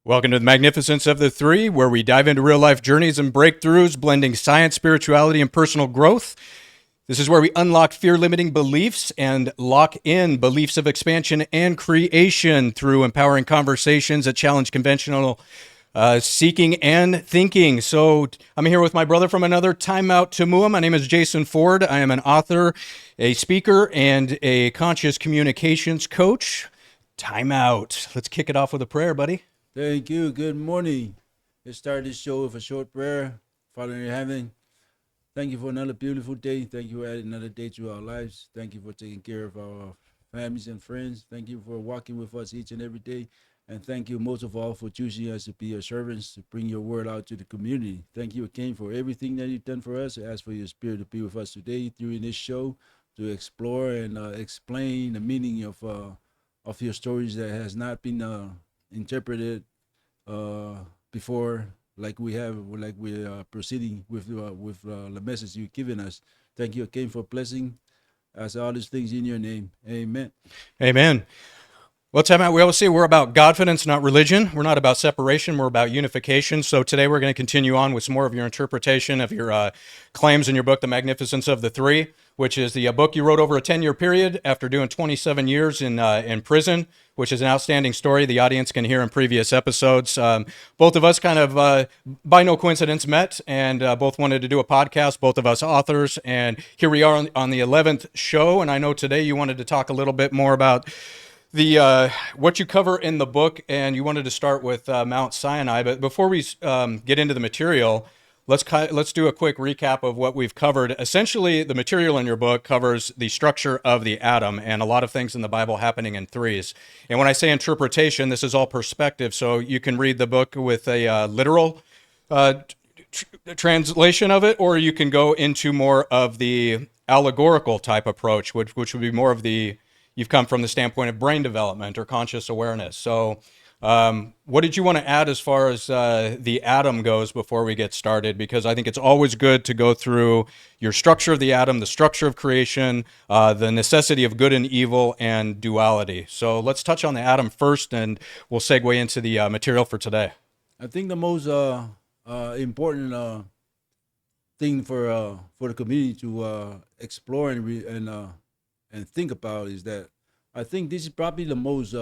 Welcome to the Magnificence of the Three, where we dive into real life journeys and breakthroughs, blending science, spirituality, and personal growth. This is where we unlock fear limiting beliefs and lock in beliefs of expansion and creation through empowering conversations that challenge conventional seeking and thinking. So I'm here with my brother from another timeout Tamua. My name is Jason Ford. I am an author, a speaker, and a conscious communications coach. Timeout. Let's kick it off with a prayer, buddy. Thank you. Good morning. Let's start this show with a short prayer. Father in heaven, thank you for another beautiful day. Thank you for adding another day to our lives. Thank you for taking care of our families and friends. Thank you for walking with us each and every day. And thank you most of all for choosing us to be your servants, to bring your word out to the community. Thank you again for everything that you've done for us. I ask for your spirit to be with us today during this show to explore and explain the meaning of your stories that has not been interpreted uh, before, like we are proceeding with the message you've given us. Thank you again for blessing us all these things in your name. Amen. Amen. Well, time out. We always say we're about Godfidence, not religion. We're not about separation. We're about unification. So today we're going to continue on with some more of your interpretation of your claims in your book, The Magnificence of the Three, which is the book you wrote over a 10-year period after doing 27 years in prison, which is an outstanding story the audience can hear in previous episodes. Both of us kind of, by no coincidence, met and both wanted to do a podcast, both of us authors. And here we are on the 11th show. And I know today you wanted to talk a little bit more about the what you cover in the book, and you wanted to start with Mount Sinai. But before we get into the material, let's do a quick recap of what we've covered. Essentially, the material in your book covers the structure of the atom and a lot of things in the Bible happening in threes. And when I say interpretation, this is all perspective. So you can read the book with a literal translation of it, or you can go into more of the allegorical type approach, which would be more of the you've come from the standpoint of brain development or conscious awareness. So, what did you want to add as far as the atom goes before we get started? Because I think it's always good to go through your structure of the atom, the structure of creation, the necessity of good and evil, and duality. So let's touch on the atom first, and we'll segue into the material for today. I think the most important thing for the community to explore and think about is that I think this is probably the most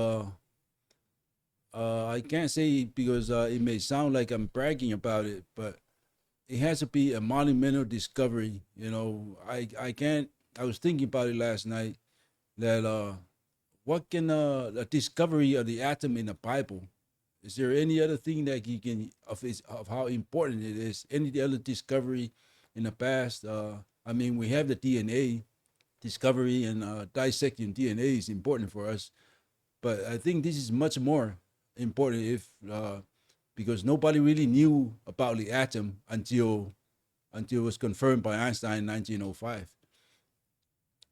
I can't say because it may sound like I'm bragging about it, but it has to be a monumental discovery. You know, I can't. I was thinking about it last night that what can the discovery of the atom in the Bible? Is there any other thing that you can of how important it is? Any other discovery in the past? I mean, we have the DNA discovery and dissecting DNA is important for us, but I think this is much more important if because nobody really knew about the atom until it was confirmed by Einstein in 1905.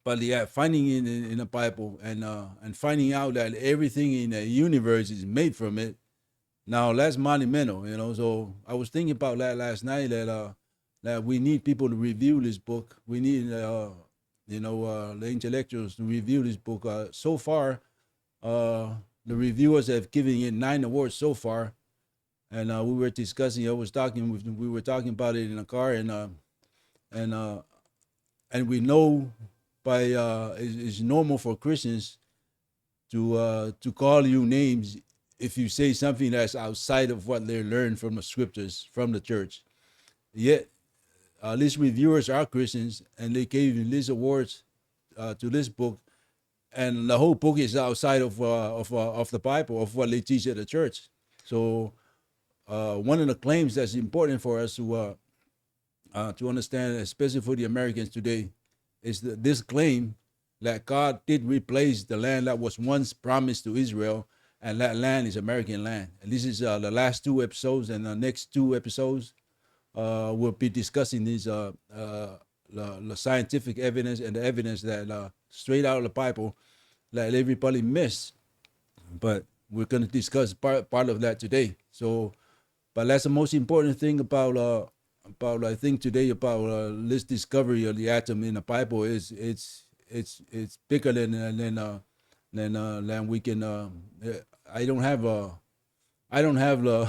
But yeah, finding it in the Bible and finding out that everything in the universe is made from it. Now that's monumental, you know. So I was thinking about that last night that we need people to review this book. We need the intellectuals to review this book. So far, the reviewers have given it 9 awards so far, and we were discussing. We were talking about it in the car, and we know by it's normal for Christians to call you names if you say something that's outside of what they learned from the scriptures from the church. Yet these reviewers are Christians, and they gave these awards to this book, and the whole book is outside of the Bible of what they teach at the church. So one of the claims that's important for us to understand, especially for the Americans today, is this claim that God did replace the land that was once promised to Israel, and that land is American land. And this is the last 2 episodes, and the next 2 episodes we'll be discussing these the scientific evidence and the evidence that straight out of the Bible that everybody missed. But we're going to discuss part of that today. So, but that's the most important thing about I think today about this discovery of the atom in the Bible is it's bigger than we can. I don't have I don't have the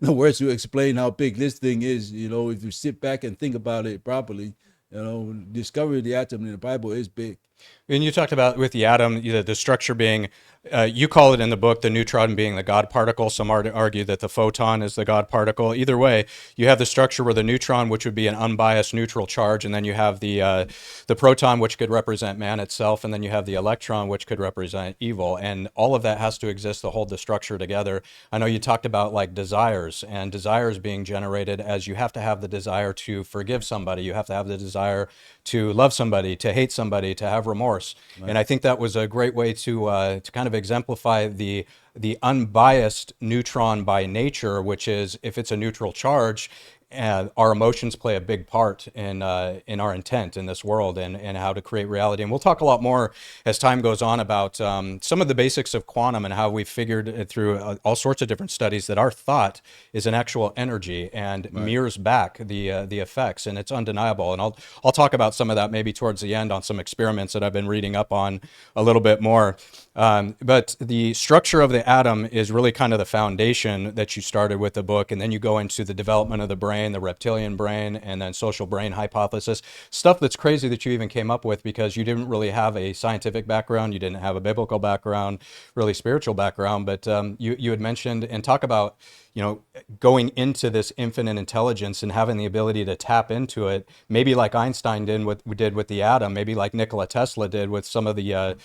the words to explain how big this thing is. You know, if you sit back and think about it properly, you know, discovery of the atom in the Bible is big. And you talked about with the atom, the structure being, you call it in the book, the neutron being the God particle. Some argue that the photon is the God particle. Either way, you have the structure where the neutron, which would be an unbiased neutral charge, and then you have the proton, which could represent man itself, and then you have the electron, which could represent evil. And all of that has to exist to hold the structure together. I know you talked about like desires and desires being generated as you have to have the desire to forgive somebody. You have to have the desire to love somebody, to hate somebody, to have remorse. Right. And I think that was a great way to kind of exemplify the unbiased neutron by nature, which is if it's a neutral charge, our emotions play a big part in our intent in this world and how to create reality. And we'll talk a lot more as time goes on about some of the basics of quantum and how we've figured it through all sorts of different studies that our thought is an actual energy and right. mirrors back the effects, and it's undeniable. And I'll talk about some of that maybe towards the end on some experiments that I've been reading up on a little bit more. But the structure of the atom is really kind of the foundation that you started with the book, and then you go into the development of the brain, the reptilian brain, and then social brain hypothesis, stuff that's crazy that you even came up with because you didn't really have a scientific background, you didn't have a biblical background, really spiritual background, but you had mentioned and talk about, you know, going into this infinite intelligence and having the ability to tap into it, maybe like Einstein did with the atom, maybe like Nikola Tesla did with some of the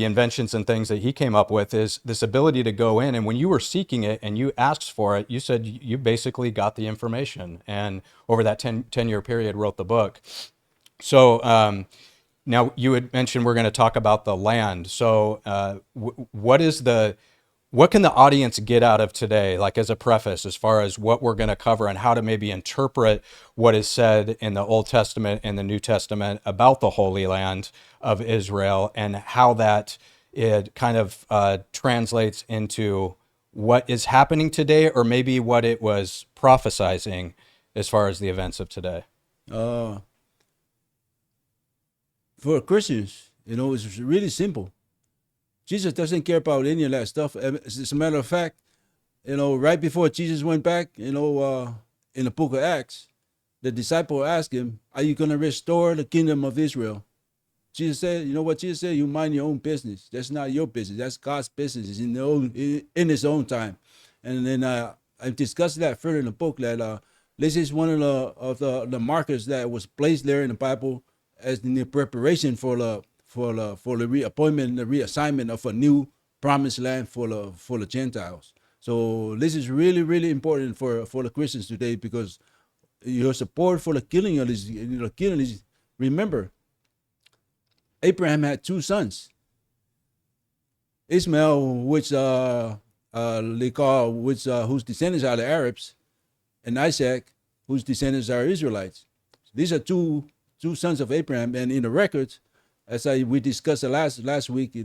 inventions and things that he came up with, is this ability to go in. And when you were seeking it and you asked for it, you said you basically got the information. And over that 10-year period, wrote the book. So now you had mentioned we're going to talk about the land. So what can the audience get out of today, like as a preface, as far as what we're going to cover and how to maybe interpret what is said in the Old Testament and the New Testament about the Holy Land of Israel, and how that it kind of translates into what is happening today, or maybe what it was prophesizing as far as the events of today? For Christians, you know, it's really simple. Jesus doesn't care about any of that stuff. As a matter of fact, you know, right before Jesus went back, you know, in the book of Acts, the disciple asked him, "Are you going to restore the kingdom of Israel?" Jesus said, "You know what Jesus said? You mind your own business. That's not your business. That's God's business. It's in His own time." And then I discussed that further in the book, that this is one of the markers that was placed there in the Bible as in the preparation for the reappointment, the reassignment of a new promised land for the Gentiles. So this is really, really important for the Christians today, because your support for the killing of these, remember, Abraham had two sons. Ishmael, which they call, whose descendants are the Arabs, and Isaac, whose descendants are Israelites. These are two sons of Abraham, and in the records, as we discussed last week,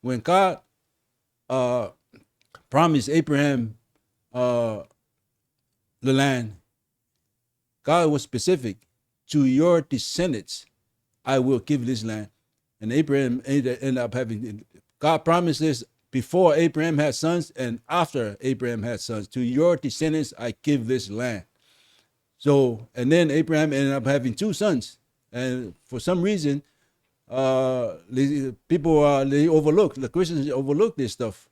when God promised Abraham the land, God was specific. To your descendants, I will give this land. And Abraham ended up having, God promised this before Abraham had sons and after Abraham had sons. To your descendants, I give this land. So, and then Abraham ended up having two sons. And for some reason, the Christians overlook this stuff.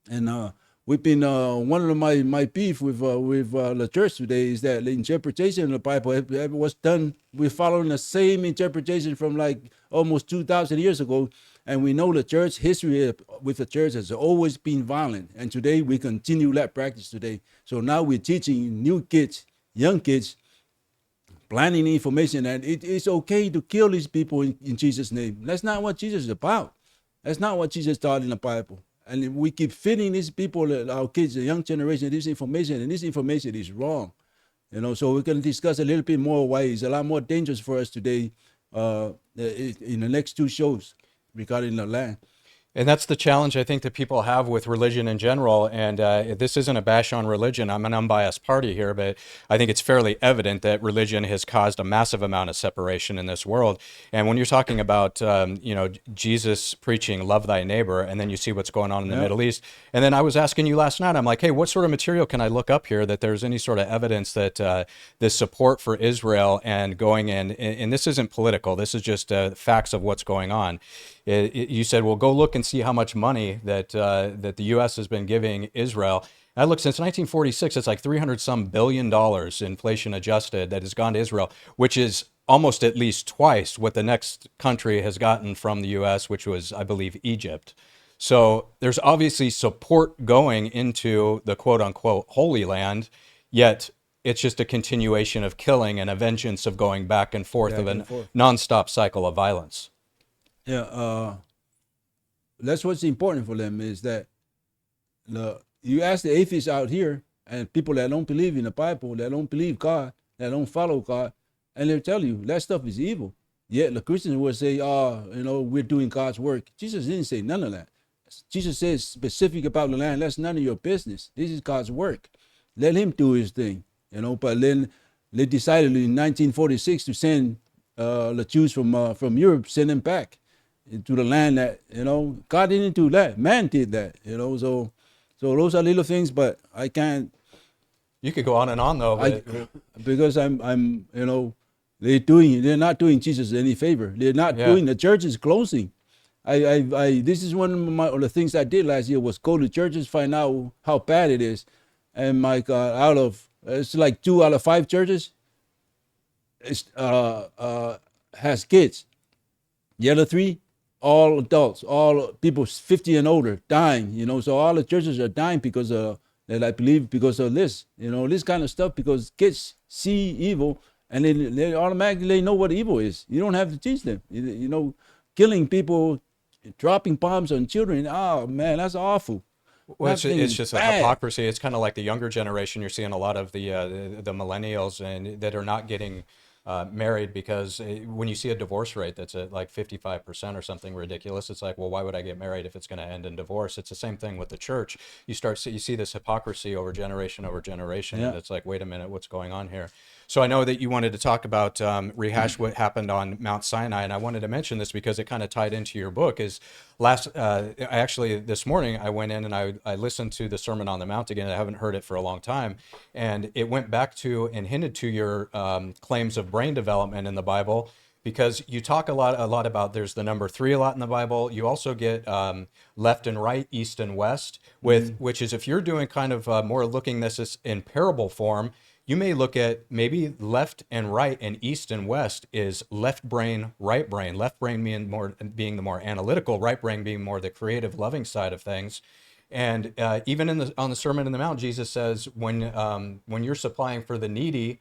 And we've been, one of my beef with the church today is that the interpretation of the Bible was done, we're following the same interpretation from like almost 2,000 years ago. And we know the church history with the church has always been violent. And today we continue that practice today. So now we're teaching new kids, young kids, planting information that it's okay to kill these people in Jesus' name. That's not what Jesus is about. That's not what Jesus taught in the Bible. And we keep feeding these people, our kids, the young generation, this information, and this information is wrong. You know, so we're going to discuss a little bit more why it's a lot more dangerous for us today in the next two shows regarding the land. And that's the challenge I think that people have with religion in general. And this isn't a bash on religion. I'm an unbiased party here, but I think it's fairly evident that religion has caused a massive amount of separation in this world. And when you're talking about, Jesus preaching "love thy neighbor," and then you see what's going on in the Yeah. Middle East. And then I was asking you last night, I'm like, hey, what sort of material can I look up here that there's any sort of evidence that this support for Israel and going in, and this isn't political. This is just facts of what's going on. You said, well, go look and see how much money that the U.S. has been giving Israel. I looked since 1946, it's like 300 some billion dollars, inflation adjusted, that has gone to Israel, which is almost at least twice what the next country has gotten from the U.S., which was, I believe, Egypt. So there's obviously support going into the quote unquote Holy Land, yet it's just a continuation of killing and a vengeance of going back and forth of Back a and forth. nonstop cycle of violence. Yeah. That's what's important for them is that you ask the atheists out here and people that don't believe in the Bible, that don't believe God, that don't follow God, and they'll tell you that stuff is evil. Yet the Christians will say, "Oh, we're doing God's work." Jesus didn't say none of that. Jesus says specific about the land. That's none of your business. This is God's work. Let Him do His thing. But then they decided in 1946 to send the Jews from Europe, send them back into the land that God didn't do that. Man did that. So those are little things, but I can't. You could go on and on though, but Because I'm they're not doing Jesus any favor. They're not yeah. doing the churches closing. This is one of the things I did last year was go to churches, find out how bad it is, and my God, it's like 2 out of 5 churches has kids. The other 3, all adults, all people 50 and older, dying. So all the churches are dying because that I believe because of this. This kind of stuff because kids see evil and they automatically know what evil is. You don't have to teach them. Killing people, dropping bombs on children. Oh man, that's awful. Well, That thing it's is just a bad. hypocrisy. It's kind of like the younger generation. You're seeing a lot of the millennials and that are not getting married because when you see a divorce rate that's at like 55% or something ridiculous, it's like, well, why would I get married if it's going to end in divorce? It's the same thing with the church. You see this hypocrisy over generation, Yeah. and it's like, wait a minute, what's going on here? So I know that you wanted to talk about rehash what happened on Mount Sinai, and I wanted to mention this because it kind of tied into your book. Actually this morning I went in and I listened to the Sermon on the Mount again. I haven't heard it for a long time, and it went back to and hinted to your claims of brain development in the Bible, because you talk a lot about there's the number 3 a lot in the Bible. You also get left and right, east and west, which is if you're doing kind of more looking this is in parable form. You may look at maybe left and right and east and west is left brain, right brain. Left brain being the more analytical, right brain being more the creative, loving side of things. And even on the Sermon on the Mount, Jesus says when you're supplying for the needy,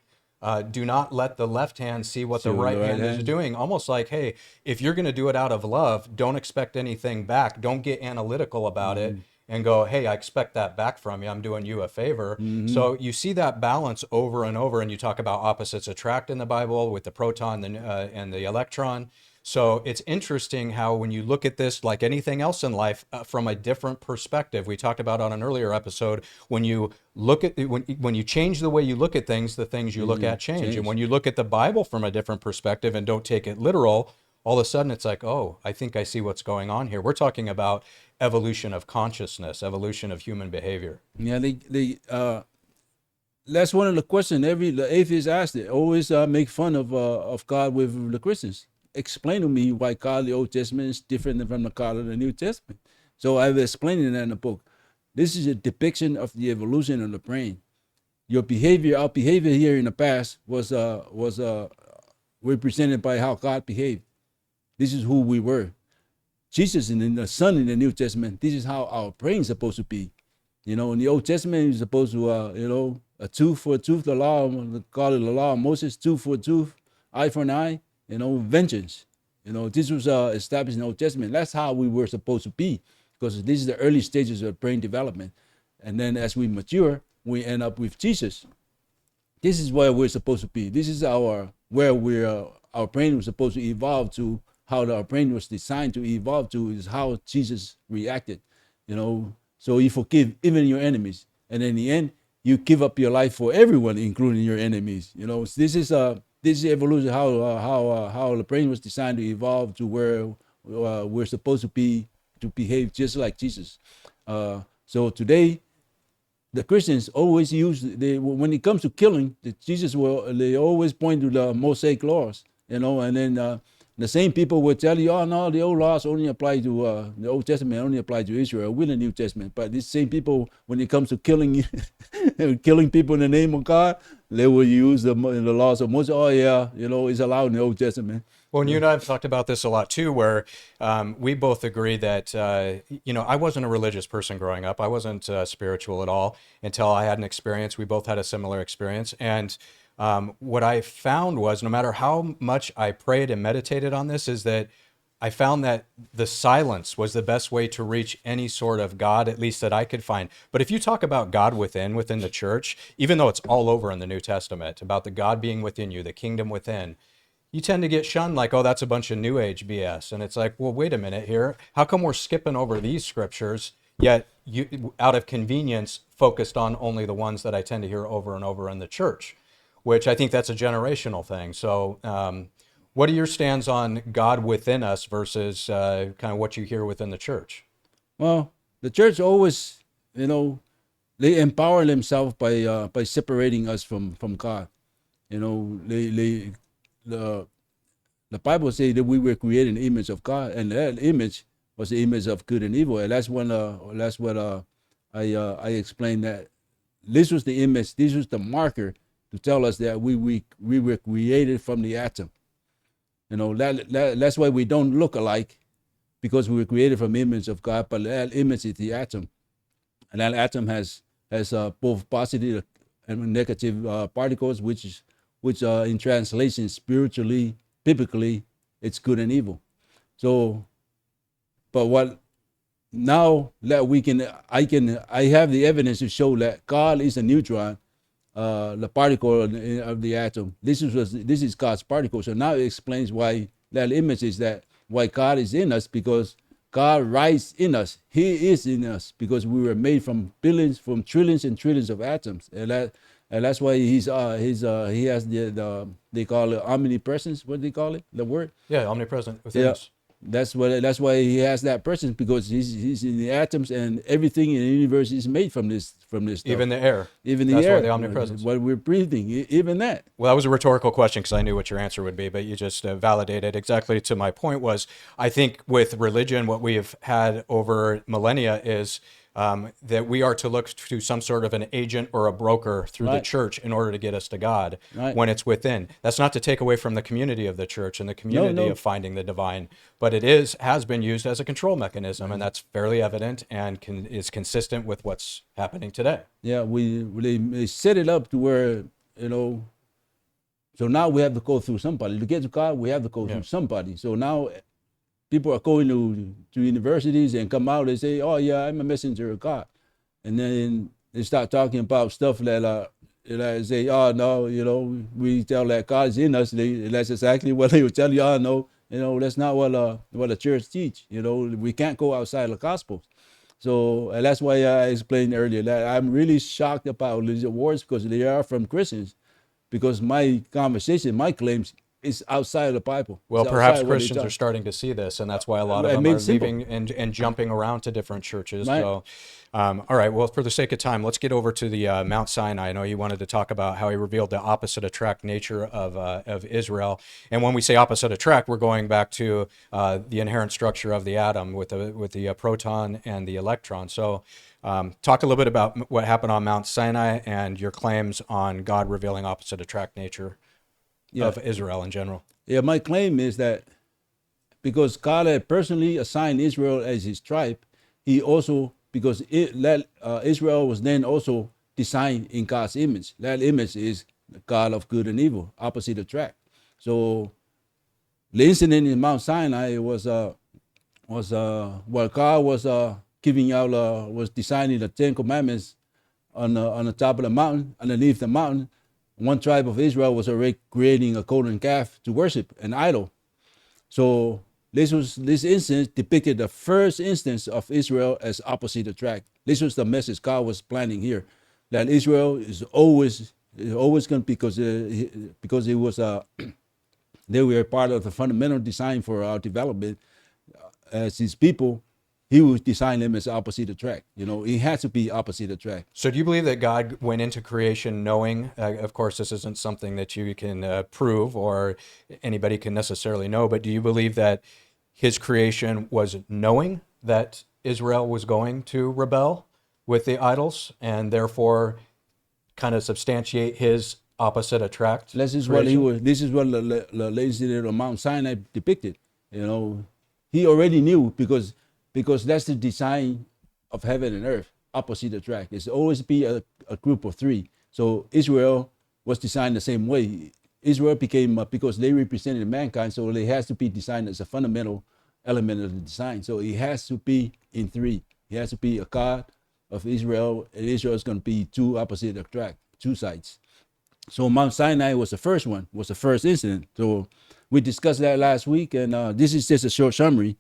do not let the left hand see what the right hand is doing. Almost like, hey, if you're going to do it out of love, don't expect anything back. Don't get analytical about it and go, hey, I expect that back from you. I'm doing you a favor. So you see that balance over and over. And you talk about opposites attract in the Bible with the proton and the electron. So it's interesting how when you look at this, like anything else in life, from a different perspective, we talked about on an earlier episode, when you look at when you change the way you look at things, the things you look at change. And when you look at the Bible from a different perspective and don't take it literal, all of a sudden it's like, oh, I think I see what's going on here. We're talking about evolution of consciousness, evolution of human behavior. Yeah, that's one of the questions the atheists ask. They always make fun of God with the Christians. Explain to me why God of the Old Testament is different from the God of the New Testament. So I've explained that in the book. This is a depiction of the evolution of the brain. Our behavior here in the past was represented by how God behaved. This is who we were. Jesus and the Son in the New Testament, this is how our brain's supposed to be. In the Old Testament, you're supposed to, a tooth for a tooth, the law, call it the law of Moses, tooth for a tooth, eye for an eye, vengeance. This was established in the Old Testament. That's how we were supposed to be, because this is the early stages of brain development. And then as we mature, we end up with Jesus. This is where we're supposed to be. This is our brain was supposed to evolve to how our brain was designed to evolve to is how Jesus reacted. You know, so you forgive even your enemies, and in the end, you give up your life for everyone, including your enemies. You know, this is evolution how the brain was designed to evolve to where we're supposed to be to behave just like Jesus. So today the Christians always use when it comes to killing, Jesus will they always point to the Mosaic laws, you know, and then the same people will tell you, oh no, the old laws only apply to the Old Testament only apply to Israel with the New Testament. But these same people, when it comes to killing killing people in the name of God, they will use the laws of Moses. Oh yeah, you know, it's allowed in the Old Testament. Well, and you and I have talked about this a lot too, where we both agree that, I wasn't a religious person growing up. I wasn't spiritual at all until I had an experience. We both had a similar experience. And what I found was no matter how much I prayed and meditated on this, is that I found that the silence was the best way to reach any sort of God, at least that I could find. But if you talk about God within the church, even though it's all over in the New Testament, about the God being within you, the kingdom within, you tend to get shunned like, oh, that's a bunch of New Age BS. And it's like, well, wait a minute here. How come we're skipping over these scriptures, yet you, out of convenience, focused on only the ones that I tend to hear over and over in the church, which I think that's a generational thing. So what are your stands on God within us versus kind of what you hear within the church? Well, the church always, you know, they empower themselves by separating us from God. You know, the Bible says that we were created in the image of God, and that image was the image of good and evil. And that's what I explained, that this was the image, this was the marker to tell us that we were created from the atom. You know, that's why we don't look alike, because we were created from the image of God, but that image is the atom. And that atom has both positive and negative particles, which in translation, spiritually, biblically, it's good and evil. So, but what now that I have the evidence to show that God is a neutron, the particle of the atom. This is God's particle. So now it explains why that image is that why God is in us, because God rides in us. He is in us because we were made from billions, from trillions and trillions of atoms, and that's why he has the they call it omnipresence. What do they call it? The word? Yeah, omnipresent within us. That's why he has that presence, because he's in the atoms, and everything in the universe is made from this stuff. Even the air. Even the That's air. why the omnipresence. What we're breathing, even that. Well, that was a rhetorical question because I knew what your answer would be, but you just validated exactly to my point. Was I think with religion, what we have had over millennia is that we are to look to some sort of an agent or a broker through the church in order to get us to God when it's within. That's not to take away from the community of the church and the community of finding the divine, but it has been used as a control mechanism, and that's fairly evident and is consistent with what's happening today. Yeah, they set it up to where, you know, so now we have to go through somebody. To get to God, we have to go through somebody. So now people are going to universities and come out and say, oh yeah, I'm a messenger of God. And then they start talking about stuff that say, oh no, you know, we tell that God is in us. That's exactly what they would tell you. Oh no, you know, that's not what the church teach. You know, we can't go outside the gospel. So and that's why I explained earlier that I'm really shocked about these awards, because they are from Christians, because my conversation, my claims, is outside of the Bible. Well, perhaps Christians are starting to see this, and that's why a lot of them are leaving and jumping around to different churches. Right. So, all right, well, for the sake of time, let's get over to the Mount Sinai. I know you wanted to talk about how he revealed the opposite attract nature of Israel. And when we say opposite attract, we're going back to the inherent structure of the atom with the proton and the electron. So talk a little bit about what happened on Mount Sinai and your claims on God revealing opposite attract nature of Israel in general. Yeah, my claim is that because God had personally assigned Israel as his tribe, he also, because Israel was then also designed in God's image. That image is the God of good and evil, opposite attract. So the incident in Mount Sinai was while God was giving out, was designing the 10 Commandments on the top of the mountain, underneath the mountain. One tribe of Israel was already creating a golden calf to worship, an idol. So This instance depicted the first instance of Israel as opposite attract. This was the message God was planning here, that Israel is always going to, because it was they were part of the fundamental design for our development as his people. He would design them as opposite attract. It has to be opposite attract. So do you believe that God went into creation knowing, of course, this isn't something that you can prove or anybody can necessarily know, but do you believe that his creation was knowing that Israel was going to rebel with the idols and therefore kind of substantiate his opposite attract? This is what the incident of Mount Sinai depicted. He already knew, because that's the design of heaven and earth, opposite attract. It's always be a group of three. So Israel was designed the same way. Israel became, because they represented mankind, so it has to be designed as a fundamental element of the design. So it has to be in three. It has to be a God of Israel, and Israel is going to be two opposite attract, two sides. So Mount Sinai was the first one, was the first incident. So we discussed that last week, and this is just a short summary.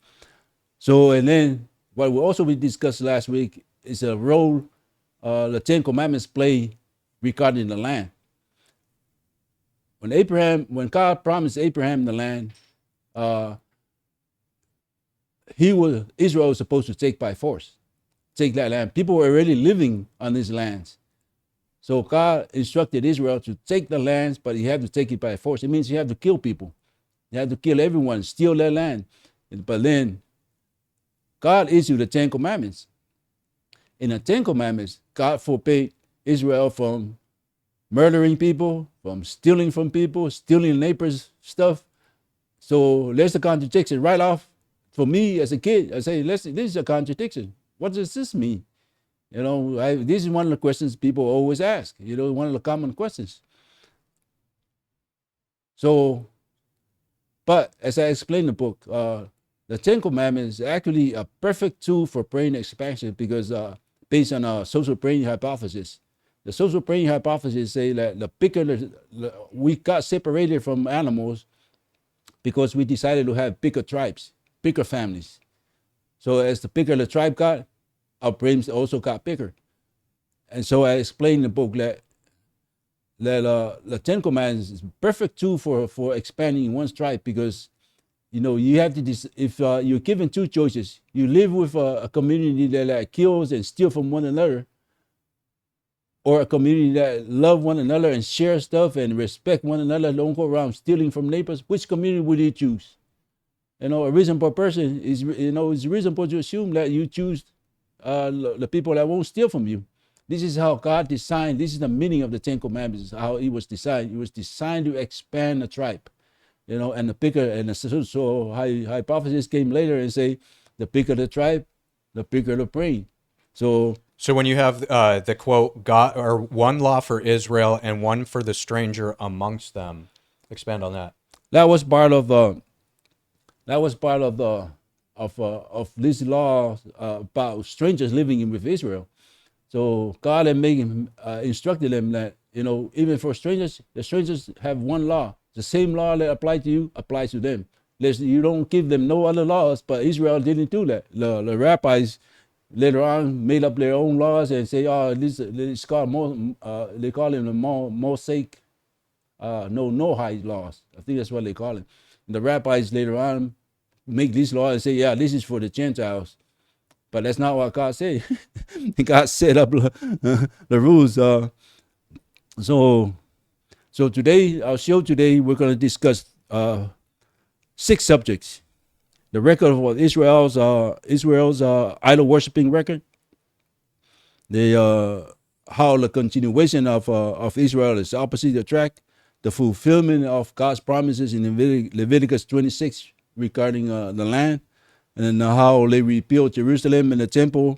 So, and then what we discussed last week is a role the Ten Commandments play regarding the land. When God promised Abraham the land, Israel was supposed to take by force, take that land. People were already living on these lands. So God instructed Israel to take the lands, but you have to take it by force. It means you have to kill people. You have to kill everyone, steal their land. But then God issued the Ten Commandments. In the Ten Commandments, God forbade Israel from murdering people, from stealing from people, stealing neighbors' stuff. So there's a contradiction right off. For me as a kid, I say, this is a contradiction. What does this mean? This is one of the questions people always ask, one of the common questions. So, but as I explained in the book, the Ten Commandments is actually a perfect tool for brain expansion, because based on a social brain hypothesis. The social brain hypothesis say that we got separated from animals because we decided to have bigger tribes, bigger families. So as the bigger the tribe got, our brains also got bigger. And so I explained in the book that the Ten Commandments is a perfect tool for expanding one's tribe, because you have to, if you're given two choices, you live with a community that kills and steals from one another, or a community that love one another and share stuff and respect one another, don't go around stealing from neighbors. Which community would you choose? A reasonable person is, it's reasonable to assume that you choose the people that won't steal from you. This is how God designed. This is the meaning of the Ten Commandments, how it was designed. It was designed to expand the tribe, and the bigger, and so hypothesis came later and say, the bigger the tribe, the bigger the brain. So when you have the quote, God, or one law for Israel and one for the stranger amongst them, expand on that. That was part of this law about strangers living with Israel. So God had instructed them that, even for strangers, the strangers have one law. The same law that applies to you applies to them. You don't give them no other laws, but Israel didn't do that. The rabbis later on made up their own laws and say, this is called they call them the Mosaic Noahide laws. I think that's what they call it. And the rabbis later on make these laws and say, this is for the Gentiles. But that's not what God said. God set up the rules. So today, our show today, we're going to discuss 6 subjects. The record of Israel's idol worshiping record. How the continuation of Israel is opposite attract. The fulfillment of God's promises in Leviticus 26 regarding the land, and how they rebuilt Jerusalem and the temple.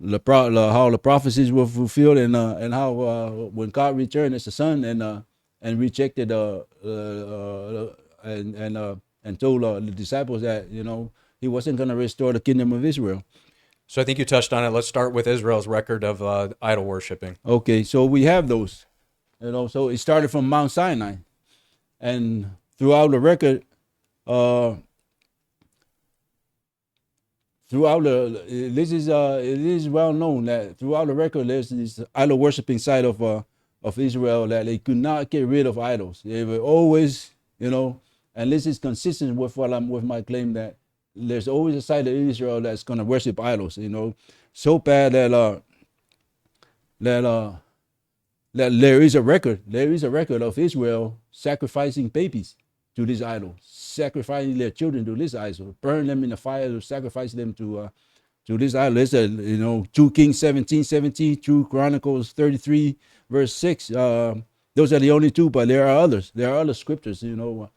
How the prophecies were fulfilled, and how when God returned as the Son and rejected and told the disciples that he wasn't going to restore the kingdom of Israel. So I think you touched on it. Let's start with Israel's record of idol worshiping. Okay, so we have those. So it started from Mount Sinai, and throughout the record, throughout it is well known that throughout the record there's this idol worshiping side of Israel that they could not get rid of idols. They were always, and this is consistent with with my claim that there's always a side of Israel that's going to worship idols. So bad that that there is a record of Israel sacrificing babies to this idol, sacrificing their children to this idol, burn them in the fire to sacrifice them to this idol. It's 2 Kings 17:17, 2 Chronicles 33 verse 6. Those are the only two, but there are others. There are other scriptures. So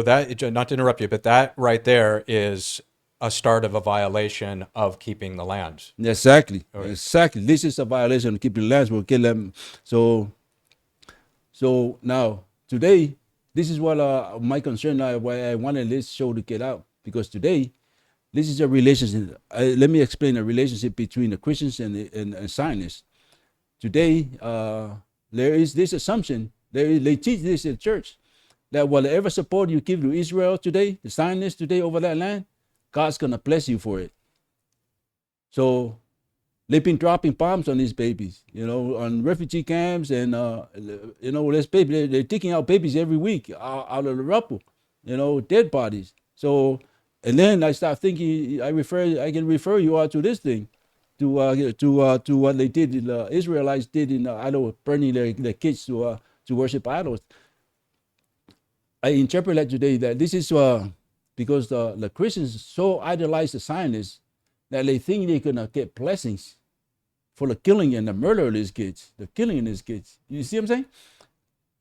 that, not to interrupt you, but that right there is a start of a violation of keeping the land. Exactly. Okay. Exactly. This is a violation of keeping the land. We'll kill them. So now today, this is what my concern, why I wanted this show to get out, because today, this is a relationship. Let me explain a relationship between the Christians and Zionists. Today, there is this assumption. They teach this in church, that whatever support you give to Israel today, the Zionists today over that land, God's going to bless you for it. So they've been dropping bombs on these babies, on refugee camps, and, there's babies. They're taking out babies every week out of the rubble, dead bodies. So, and then I start thinking, I can refer you all to this thing, to what they did, the Israelites did in idol, burning their kids to worship idols. I interpret that today that this is because the Christians so idolize the Zionists that they think they're gonna get blessings for the killing and the murder of these kids, the killing of these kids. You see what I'm saying?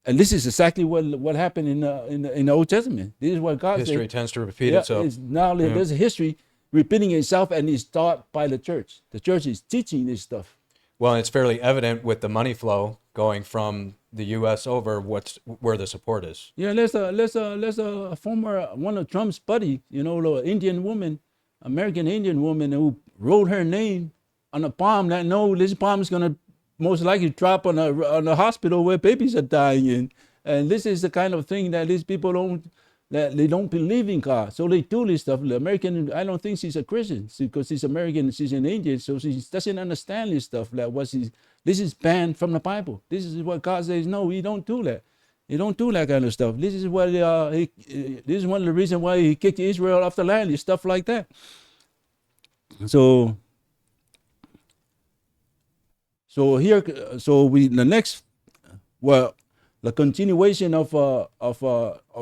And this is exactly what happened in the Old Testament. This is what God history said. tends to repeat itself. Now there's a history repeating itself, and it's taught by the church. The church is teaching this stuff. Well, it's fairly evident with the money flow going from the U.S. over where the support is. Yeah, there's a former one of Trump's buddy, the Indian woman, American Indian woman, who wrote her name on a bomb. That this bomb is gonna most likely drop on a hospital where babies are dying in, and this is the kind of thing that these people they don't believe in God, so they do this stuff. The American, I don't think she's a Christian because she's American, she's an Indian, so she doesn't understand this stuff. This is banned from the Bible. This is what God says. No, we don't do that. You don't do that kind of stuff. This is what this is one of the reasons why he kicked Israel off the land. Is stuff like that. So the continuation of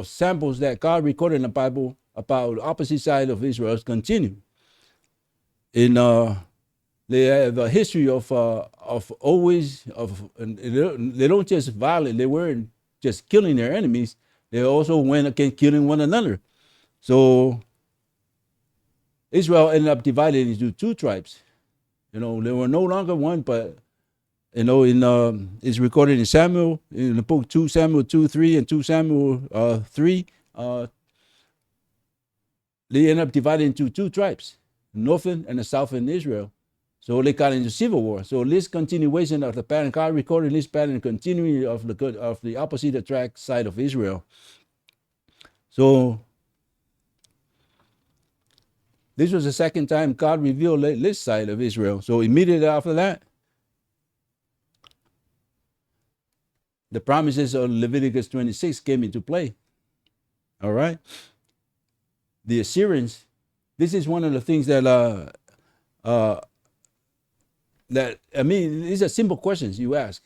samples that God recorded in the Bible about the opposite side of Israel continue. They have a history of they don't just violate. They weren't just killing their enemies. They also went against killing one another. So Israel ended up divided into two tribes. They were no longer one, but it's recorded in Samuel, in the book 2 Samuel 2:3 and 2 Samuel 3. They end up divided into two tribes, northern and the southern Israel. So they got into civil war. So this continuation of the pattern, God recorded this pattern, continuing of the opposite attract side of Israel. So this was the second time God revealed this side of Israel. So immediately after that, the promises of Leviticus 26 came into play. All right. The Assyrians, this is one of the things these are simple questions you ask,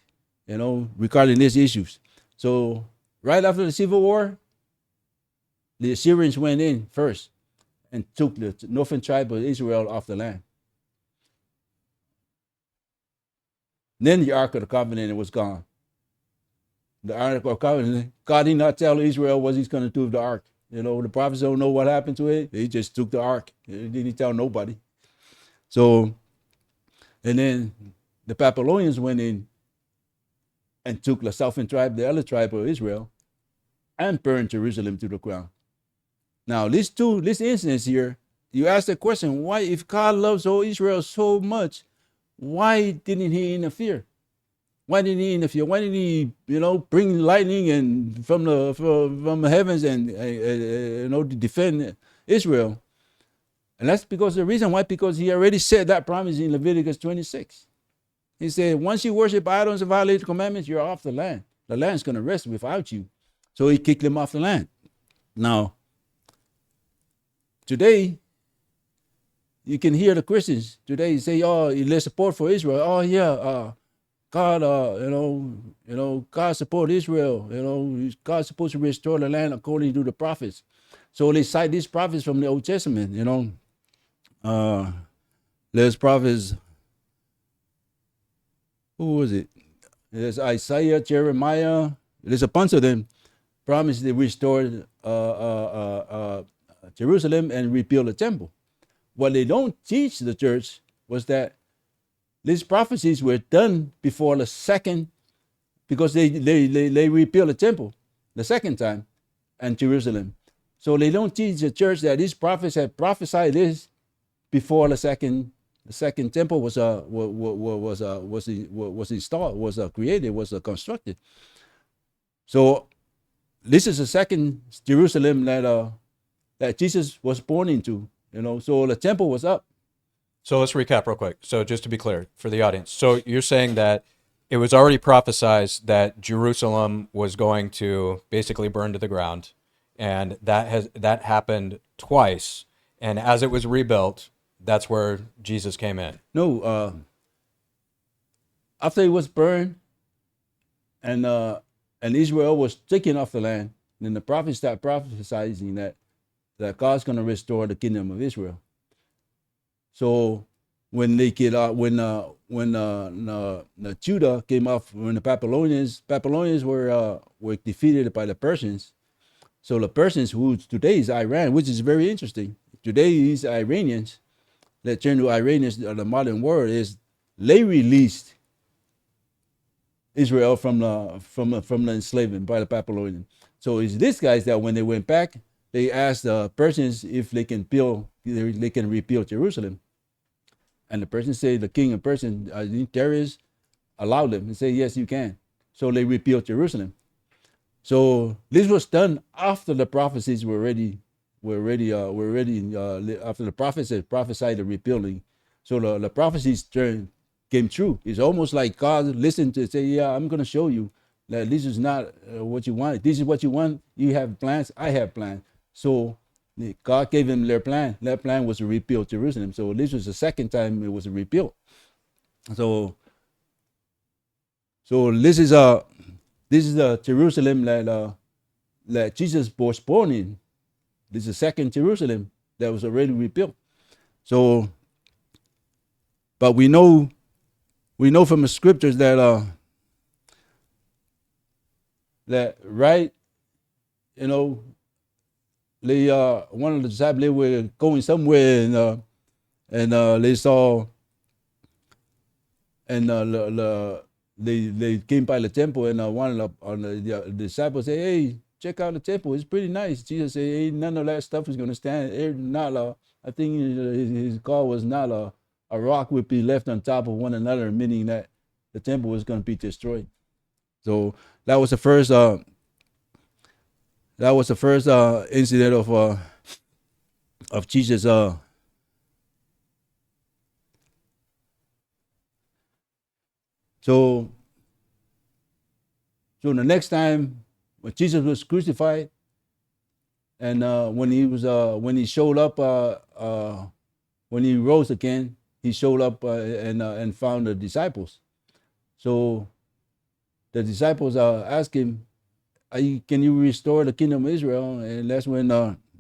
regarding these issues. So right after the Civil War, the Assyrians went in first and took the northern tribe of Israel off the land. Then the Ark of the Covenant was gone. The Ark of the Covenant, God did not tell Israel what he's going to do with the Ark. The prophets don't know what happened to it. He just took the Ark. He didn't tell nobody. So, and then the Babylonians went in and took the southern tribe, the other tribe of Israel, and burned Jerusalem to the ground. Now, this instance here, you ask the question, why, if God loves all Israel so much, why didn't he interfere? Why didn't he interfere? Why didn't he, bring lightning and from the heavens and to defend Israel? And that's because the reason why, because he already said that promise in Leviticus 26. He said, once you worship idols and violate the commandments, you're off the land. The land's going to rest without you. So he kicked them off the land. Now, today, you can hear the Christians today say, "Oh, there's support for Israel. Oh, yeah, God, God support Israel. God's supposed to restore the land according to the prophets." So they cite these prophets from the Old Testament. There's prophets. Who was it? There's Isaiah, Jeremiah. There's a bunch of them. Promised to restore Jerusalem and rebuild the temple. What they don't teach the church was that these prophecies were done before the second, because they rebuilt the temple the second time and Jerusalem. So they don't teach the church that these prophets had prophesied this before the second temple was installed, was created, was constructed. So this is the second Jerusalem that Jesus was born into. So the temple was up. So let's recap real quick. So just to be clear for the audience. So you're saying that it was already prophesied that Jerusalem was going to basically burn to the ground, and that happened twice. And as it was rebuilt, that's where Jesus came in. No, after it was burned, and Israel was taken off the land, then the prophets started prophesying that God's going to restore the kingdom of Israel. So when they get out, when Judah came off, when the Babylonians were defeated by the Persians. So the Persians, who today is Iran, which is very interesting. Today these Iranians that turned to Iranians of the modern world, is they released Israel from the enslavement by the Babylonians. So it's these guys that when they went back, they asked the Persians if they can rebuild Jerusalem. And the Persians say, the king of Persian, Darius, allowed them and say, yes, you can. So they rebuilt Jerusalem. So this was done after the prophecies were ready. After the prophets had prophesied the rebuilding. So the prophecies came true. It's almost like God listened to say, yeah, I'm going to show you that this is not what you want. This is what you want. You have plans. I have plans. So God gave them their plan. That plan was to rebuild Jerusalem. So this was the second time it was rebuilt. So this is the Jerusalem that Jesus was born in. This is the second Jerusalem that was already rebuilt. So, but we know from the scriptures that right, they one of the disciples, they were going somewhere and they saw, and they came by the temple, and one of the disciples said, hey, check out the temple, it's pretty nice. Jesus said, hey, none of that stuff is going to stand. I think his call was not a rock would be left on top of one another, meaning that the temple was going to be destroyed. So that was the first incident of Jesus. So the next time when Jesus was crucified, and when he showed up, when he rose again, he showed up and found the disciples. So the disciples asked him, can you restore the kingdom of Israel? And that's when,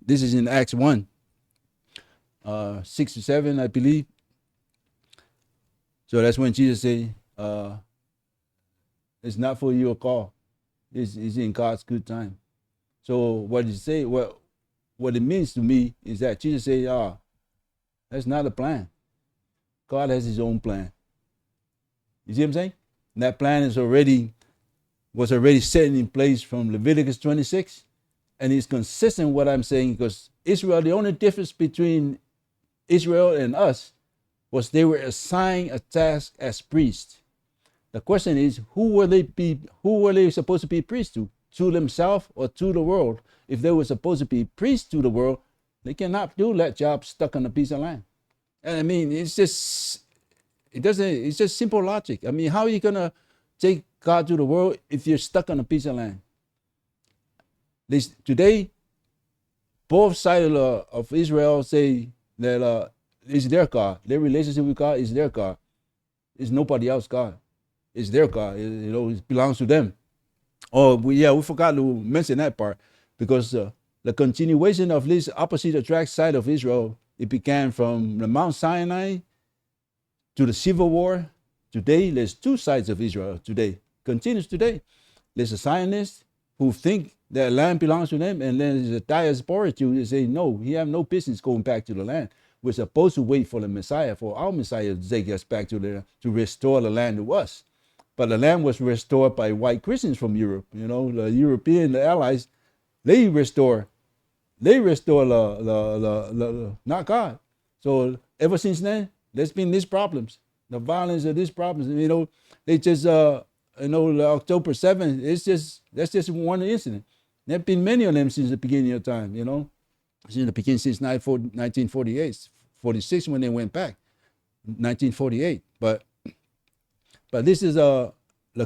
this is in Acts 1, 6 to 7, I believe. So that's when Jesus said, it's not for you a call. It's in God's good time. So what it means to me is that Jesus said, that's not a plan. God has his own plan. You see what I'm saying? And that plan was already set in place from Leviticus 26, and it's consistent with what I'm saying, because Israel, the only difference between Israel and us was they were assigned a task as priests. The question is, who were they supposed to be priests to? To themselves or to the world? If they were supposed to be priests to the world, They cannot do that job stuck on a piece of land. And I mean, it's just simple logic. I mean, how are you going to take God to the world if you're stuck on a piece of land? Today, both sides of Israel say that it's their God. Their relationship with God is their God. It's nobody else's God. It's their God. It belongs to them. Oh, we forgot to mention that part because the continuation of this opposite attract side of Israel, it began from the Mount Sinai to the Civil War. Today, there's two sides of Israel today. Continues today. There's a Zionist who think that land belongs to them, and then there's a diaspora Jew that say, no, he have no business going back to the land. We're supposed to wait for the Messiah, for our Messiah to take us back to restore the land to us. But the land was restored by white Christians from Europe. The European, the allies, they restore not God. So ever since then, there's been these problems, the violence of these problems. They just October 7th. That's just one incident. There've been many of them since the beginning of time. Since the beginning, since 1948, 46 when they went back, 1948. But this is the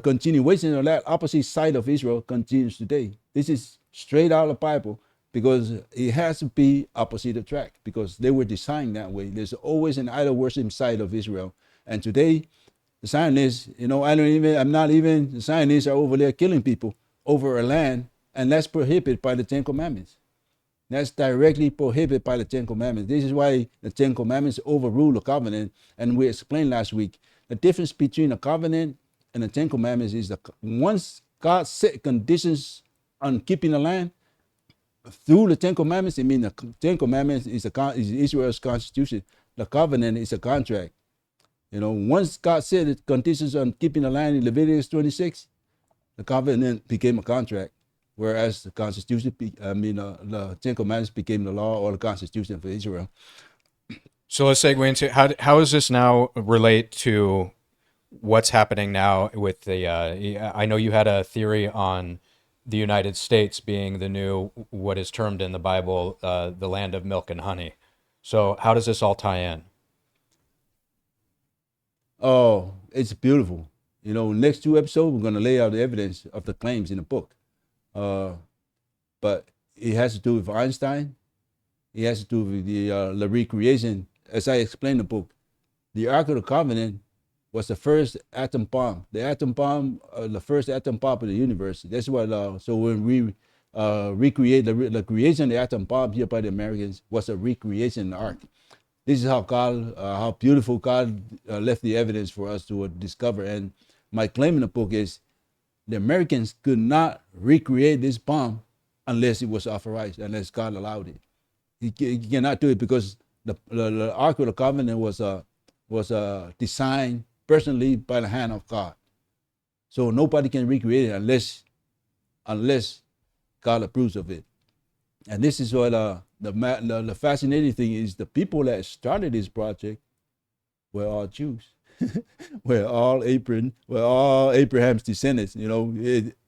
continuation of that opposite side of Israel continues today. This is straight out of the Bible because it has to be opposite attract because they were designed that way. There's always an idol worship side of Israel. And today, the Zionists, the Zionists are over there killing people over a land, and that's prohibited by the Ten Commandments. That's directly prohibited by the Ten Commandments. This is why the Ten Commandments overrule the covenant. And we explained last week, the difference between a covenant and the Ten Commandments is that once God set conditions on keeping the land through the Ten Commandments, I mean the Ten Commandments is Israel's constitution. The covenant is a contract. Once God set the conditions on keeping the land in Leviticus 26, the covenant became a contract, whereas the constitution, the Ten Commandments became the law or the constitution for Israel. So let's segue into how does this now relate to what's happening now with the? I know you had a theory on the United States being the new, what is termed in the Bible, the land of milk and honey. So how does this all tie in? Oh, it's beautiful. Next two episodes, we're going to lay out the evidence of the claims in the book. But it has to do with Einstein. It has to do with the recreation. As I explained in the book, the Ark of the Covenant was the first atom bomb. The atom bomb, the first atom bomb of the universe. That's what. So when we recreate the creation of the atom bomb here by the Americans was a recreation of the Ark. This is how God, how beautiful God left the evidence for us to discover. And my claim in the book is the Americans could not recreate this bomb unless it was authorized, unless God allowed it. He cannot do it because the Ark of the Covenant was designed personally by the hand of God. So nobody can recreate it unless God approves of it. And this is what the fascinating thing is: the people that started this project were all Jews. We're all Abraham's descendants,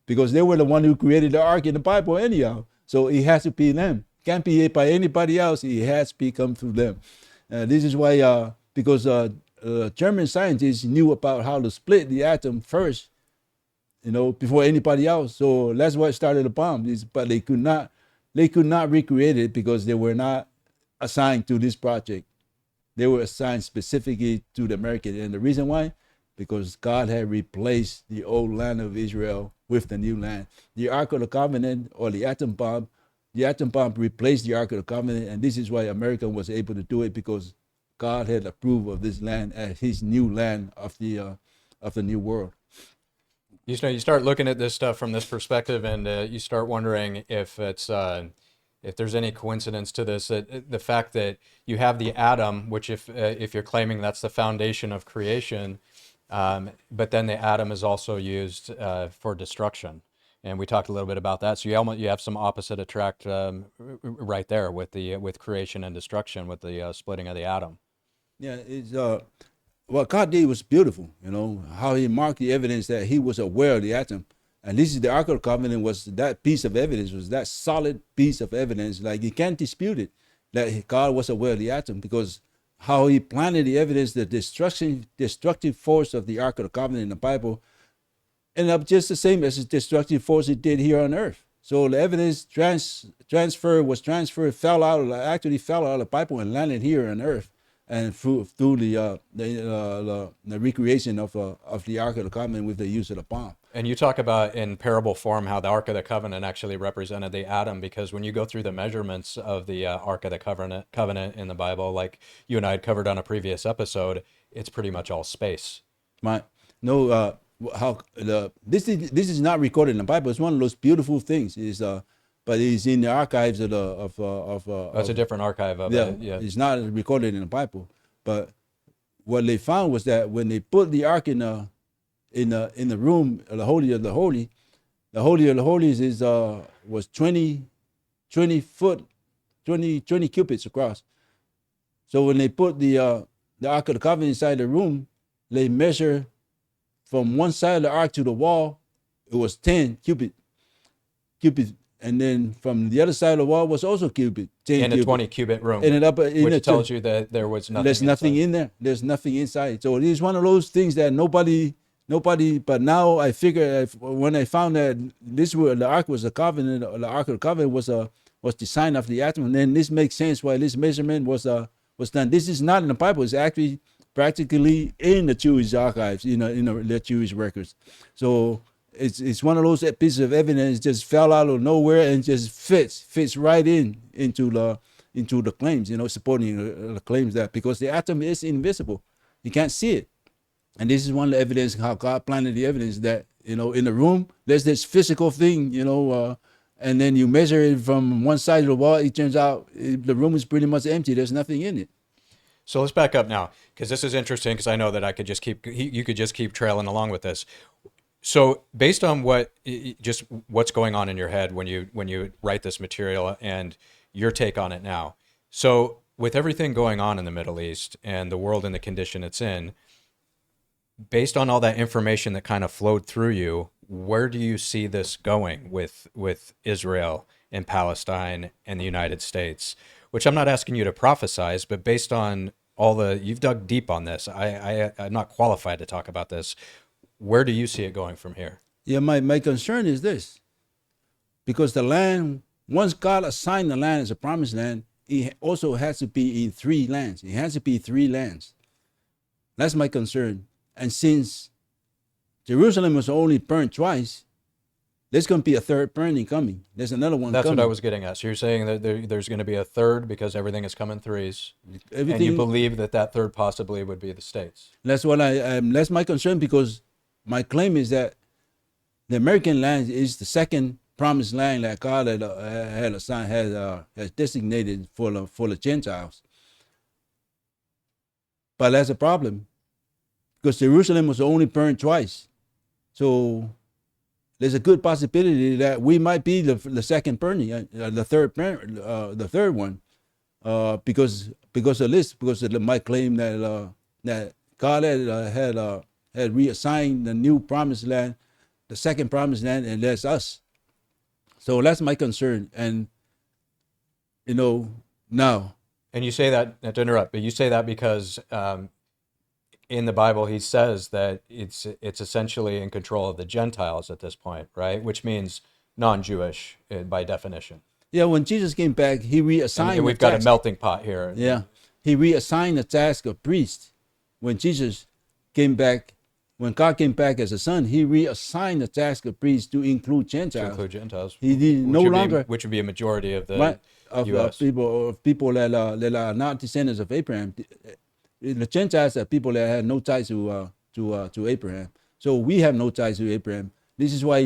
because they were the one who created the ark in the Bible anyhow. So it has to be them. Can't be by anybody else. It has to come through them. This is why, because German scientists knew about how to split the atom first, before anybody else. So that's what started the bomb. But they could not recreate it because they were not assigned to this project. They were assigned specifically to the American. And the reason why? Because God had replaced the old land of Israel with the new land. The Ark of the Covenant, or the atom bomb replaced the Ark of the Covenant. And this is why America was able to do it, because God had approved of this land as his new land of the new world. You start looking at this stuff from this perspective, and you start wondering if it's if there's any coincidence to this. The fact that you have the atom, which if you're claiming that's the foundation of creation, but then the atom is also used for destruction, and we talked a little bit about that. So you have some opposite attract right there with creation and destruction, with the splitting of the atom. Yeah, it's what God did was beautiful. How he marked the evidence that he was aware of the atom. And this is the Ark of the Covenant, was that piece of evidence, was that solid piece of evidence. Like, you can't dispute it. that God was aware of the atom, because how he planted the evidence, the destructive force of the Ark of the Covenant in the Bible ended up just the same as the destructive force it did here on earth. So the evidence fell out of the Bible and landed here on earth, and through the recreation of the Ark of the Covenant with the use of the bomb. And you talk about in parable form how the Ark of the Covenant actually represented the atom, because when you go through the measurements of the Ark of the Covenant in the Bible, like you and I had covered on a previous episode, it's pretty much all space. Right? No, this is not recorded in the Bible. It's one of those beautiful things. But it's in the archives That's a different archive of it. Yeah, it's not recorded in the Bible. But what they found was that when they put the ark in the room, the Holy of the Holies was 20 cubits across. So when they put the Ark of the Covenant inside the room, they measure from one side of the ark to the wall, it was 10 cubits. And then from the other side of the wall was also 10 in a 20-cubit room, which tells you that there was nothing. There's nothing in there. There's nothing inside. So it is one of those things that nobody. But now I figure when I found that the ark was a covenant, the Ark of the Covenant was the sign of the atom, and then this makes sense why this measurement was done. This is not in the Bible. It's actually practically in the Jewish archives, in the Jewish records. So it's one of those pieces of evidence just fell out of nowhere and just fits right into the claims, supporting the claims that because the atom is invisible, you can't see it. And this is one of the evidence how God planted the evidence that, in the room, there's this physical thing, and then you measure it from one side of the wall, it turns out the room is pretty much empty. There's nothing in it. So let's back up now, because this is interesting, because I know that you could just keep trailing along with this. So based on what's going on in your head when you write this material and your take on it now. So with everything going on in the Middle East and the world in the condition it's in, based on all that information that kind of flowed through you, where do you see this going with Israel and Palestine and the United States? Which I'm not asking you to prophesize, but based on you've dug deep on this. I'm not qualified to talk about this. Where do you see it going from here? Yeah, my concern is this. Because the land, once God assigned the land as a promised land, it also has to be in 3 lands. It has to be 3 lands. That's my concern. And since Jerusalem was only burned twice, there's going to be a third burning coming. There's another one That's coming. what I was getting at. So you're saying that there's going to be a third because everything is coming 3s. And you believe that third possibly would be the States. That's what that's my concern, because my claim is that the American land is the second promised land that God had assigned, has designated for the Gentiles. But that's a problem, because Jerusalem was only burned twice. So there's a good possibility that we might be the second burning, the third one, because of this, because of my claim that God had reassigned the new promised land, the second promised land, and that's us. So that's my concern. And now. And you say that, not to interrupt, but you say that because in the Bible, he says that it's essentially in control of the Gentiles at this point, right? Which means non-Jewish by definition. Yeah, when Jesus came back, he reassigned. And we've got a melting pot here. Yeah, he reassigned the task of priest. When Jesus came back, when God came back as a son, he reassigned the task of priest to include Gentiles. To include Gentiles. He did no longer, which would be a majority of the U.S. people that are not descendants of Abraham. The Gentiles are people that had no ties to Abraham. So we have no ties to Abraham. This is why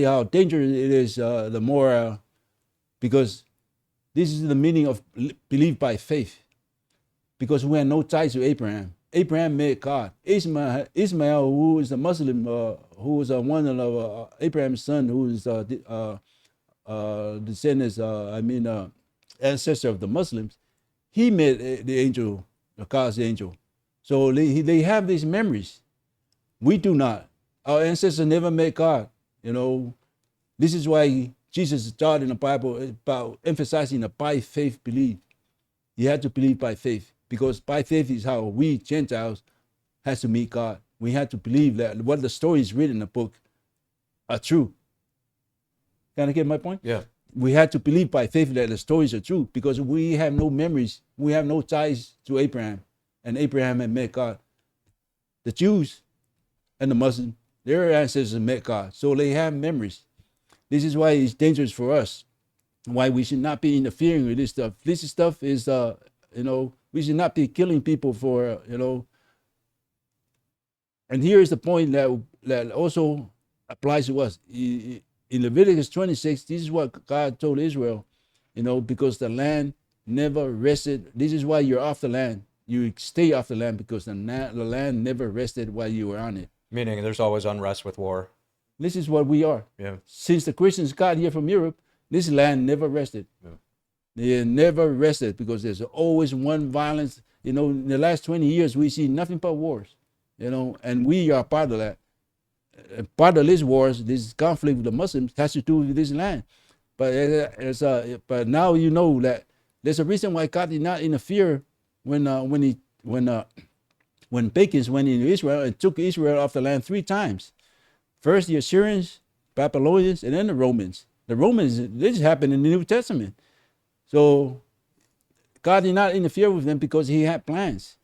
how dangerous it is. The more because this is the meaning of belief by faith. Because we have no ties to Abraham. Abraham met God. Ismail, who is a Muslim, who is one of Abraham's son, who is descendants, ancestor of the Muslims. He met the angel, God's angel. So they have these memories. We do not. Our ancestors never met God. This is why Jesus taught in the Bible about emphasizing the by faith belief. You have to believe by faith, because by faith is how we Gentiles has to meet God. We have to believe that what the stories written in the book are true. Can I get my point? Yeah. We had to believe by faith that the stories are true, because we have no memories. We have no ties to Abraham, and Abraham had met God. The Jews and the Muslims, their ancestors met God, so they have memories. This is why it's dangerous for us. Why we should not be interfering with this stuff. This stuff is, we should not be killing people for, And here is the point that also applies to us. In Leviticus 26, this is what God told Israel, because the land never rested. This is why you're off the land. You stay off the land because the land never rested while you were on it. Meaning there's always unrest with war. This is what we are. Yeah. Since the Christians got here from Europe, this land never rested. Yeah. They never rested because there's always one violence. In the last 20 years, we see nothing but wars, and we are part of that. Part of these wars, this conflict with the Muslims has to do with this land. But now you know that there's a reason why God did not interfere when pagans went into Israel and took Israel off the land 3 times. First the Assyrians, Babylonians, and then the Romans. The Romans, this happened in the New Testament. So God did not interfere with them because he had plans.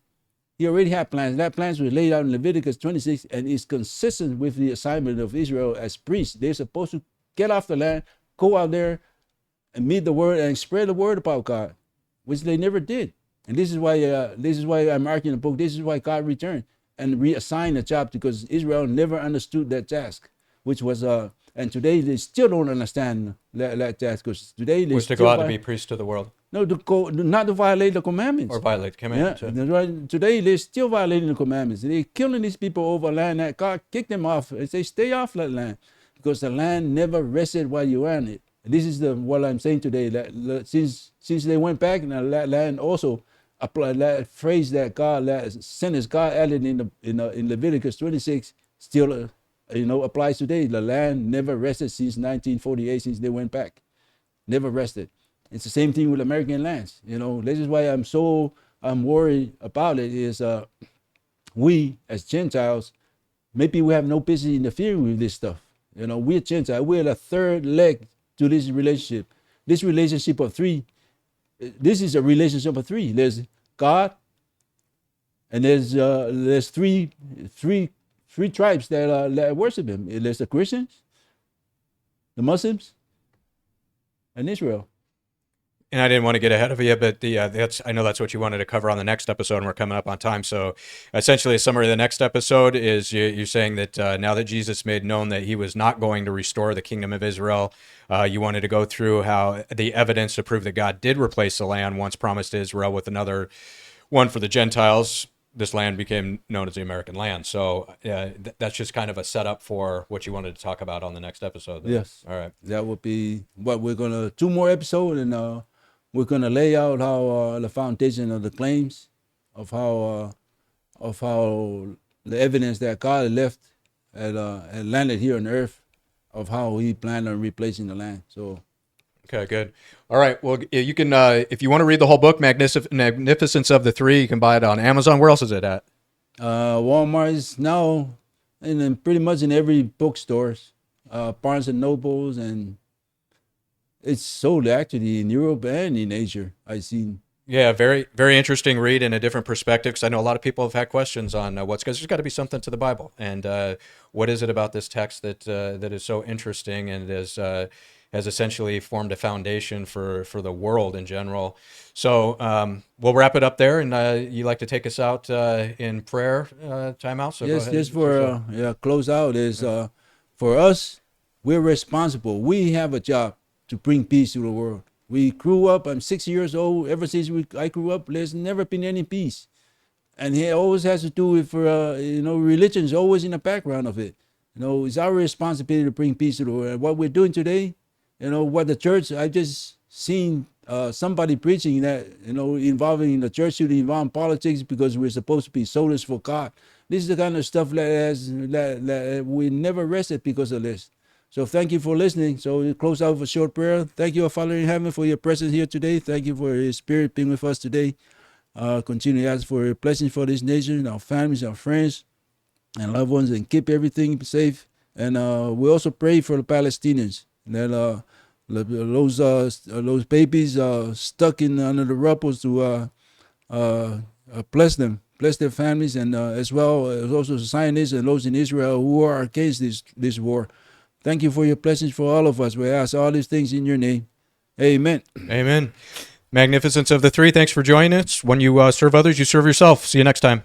He already had plans. That plans were laid out in Leviticus 26 and is consistent with the assignment of Israel as priests. They're supposed to get off the land, go out there and meet the word and spread the word about God, which they never did. And this is why I'm arguing the book. This is why God returned and reassigned the job, because Israel never understood that task, which was and today they still don't understand that task, because today they was to go out to be priests to the world. No, not to violate the commandments. Or violate the commandments. Yeah. Today they're still violating the commandments. They're killing these people over land that God kicked them off and say stay off that land, because the land never rested while you were on it. And this is what I'm saying today, that since they went back, and that land also applied that phrase that God, that sentence God added in Leviticus 26 still applies today. The land never rested since 1948, since they went back. Never rested. It's the same thing with American lands. This is why I'm worried about it, is we as Gentiles, maybe we have no business interfering with this stuff. We're Gentiles. We're the third leg to this relationship. This relationship of 3. This is a relationship of 3. There's God, and there's three tribes that worship him. There's the Christians, the Muslims, and Israel. And I didn't want to get ahead of you, but I know that's what you wanted to cover on the next episode, and we're coming up on time. So essentially, a summary of the next episode is you're saying that now that Jesus made known that he was not going to restore the kingdom of Israel, you wanted to go through how the evidence to prove that God did replace the land once promised to Israel with another one for the Gentiles. This land became known as the American land. So that's just kind of a setup for what you wanted to talk about on the next episode. Yes. All right. That would be what we're going to, 2 more episodes, and we're going to lay out how the foundation of the claims of how the evidence that God left had landed here on earth, of how he planned on replacing the land. So, okay, good. All right. Well, you can, if you want to read the whole book, Magnificence of the Three, you can buy it on Amazon. Where else is it at? Walmart is now, and then pretty much in every bookstores, Barnes and Nobles, and it's sold actually in Europe and in Asia. I've seen. Yeah, very, very interesting read and a different perspective, because I know a lot of people have had questions on because there's got to be something to the Bible, and what is it about this text that is so interesting and has essentially formed a foundation for the world in general. So we'll wrap it up there, and you like to take us out in prayer, time out? So yes, go ahead. just for close out is for us, we're responsible. We have a job to bring peace to the world. We grew up, I'm 6 years old, ever since I grew up, there's never been any peace. And it always has to do with, religion is always in the background of it. It's our responsibility to bring peace to the world. And what we're doing today, what the church, I just seen somebody preaching that, involving the church should involve politics because we're supposed to be soldiers for God. This is the kind of stuff that we never rested because of this. So thank you for listening. So we close out with a short prayer. Thank you, our Father in heaven, for your presence here today. Thank you for your Spirit being with us today. Continue to ask for your blessings for this nation, our families, our friends, and loved ones, and keep everything safe. And we also pray for the Palestinians that those babies stuck in under the rubble to bless them, bless their families, and as well as also the Zionists and those in Israel who are against this war. Thank you for your blessings for all of us. We ask all these things in your name. Amen. Amen. Magnificence of the Three, thanks for joining us. When you serve others, you serve yourself. See you next time.